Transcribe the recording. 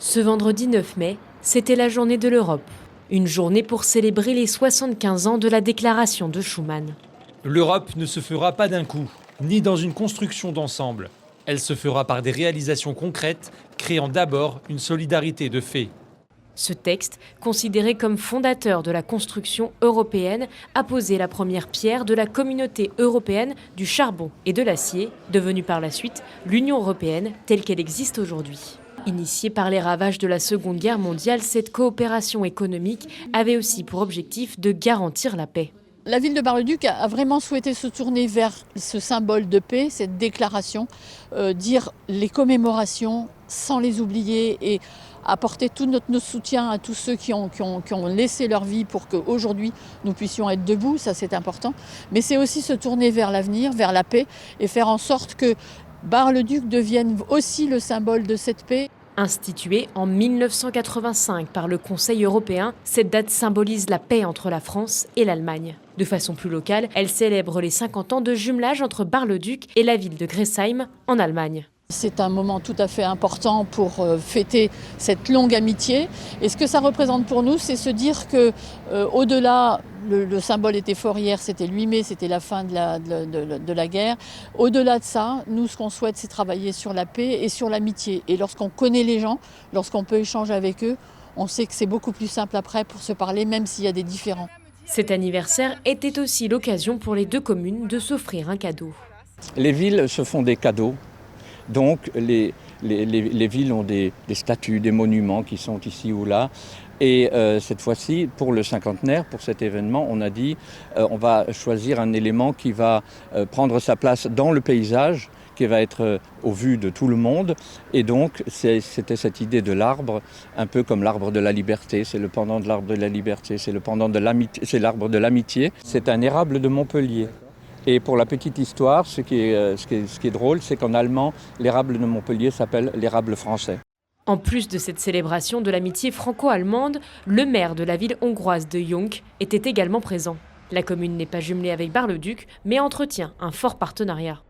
Ce vendredi 9 mai, c'était la journée de l'Europe. Une journée pour célébrer les 75 ans de la déclaration de Schuman. L'Europe ne se fera pas d'un coup, ni dans une construction d'ensemble. Elle se fera par des réalisations concrètes, créant d'abord une solidarité de fait. Ce texte, considéré comme fondateur de la construction européenne, a posé la première pierre de la communauté européenne du charbon et de l'acier, devenue par la suite l'Union européenne telle qu'elle existe aujourd'hui. Initiée par les ravages de la Seconde Guerre mondiale, cette coopération économique avait aussi pour objectif de garantir la paix. La ville de Bar-le-Duc a vraiment souhaité se tourner vers ce symbole de paix, cette déclaration, dire les commémorations sans les oublier et apporter tout notre soutien à tous ceux qui ont laissé leur vie pour qu'aujourd'hui nous puissions être debout, ça c'est important. Mais c'est aussi se tourner vers l'avenir, vers la paix et faire en sorte que Bar-le-Duc devienne aussi le symbole de cette paix. Instituée en 1985 par le Conseil européen, cette date symbolise la paix entre la France et l'Allemagne. De façon plus locale, elle célèbre les 50 ans de jumelage entre Bar-le-Duc et la ville de Gressheim en Allemagne. C'est un moment tout à fait important pour fêter cette longue amitié. Et ce que ça représente pour nous, c'est se dire que au-delà, le symbole était fort hier, c'était le 8 mai, c'était la fin de la guerre. Au-delà de ça, nous, ce qu'on souhaite, c'est travailler sur la paix et sur l'amitié. Et lorsqu'on connaît les gens, lorsqu'on peut échanger avec eux, on sait que c'est beaucoup plus simple après pour se parler, même s'il y a des différends. Cet anniversaire était aussi l'occasion pour les deux communes de s'offrir un cadeau. Les villes se font des cadeaux. Donc les villes ont des statues, des monuments qui sont ici ou là. Et cette fois-ci, pour le cinquantenaire, pour cet événement, on a dit on va choisir un élément qui va prendre sa place dans le paysage, qui va être au vu de tout le monde. Et donc c'était cette idée de l'arbre, un peu comme l'arbre de la liberté. C'est le pendant de l'arbre de la liberté, c'est le pendant de l'amitié, c'est l'arbre de l'amitié. C'est un érable de Montpellier. Et pour la petite histoire, ce qui est drôle, c'est qu'en allemand, l'érable de Montpellier s'appelle l'érable français. En plus de cette célébration de l'amitié franco-allemande, le maire de la ville hongroise de Jónc était également présent. La commune n'est pas jumelée avec Bar-le-Duc, mais entretient un fort partenariat.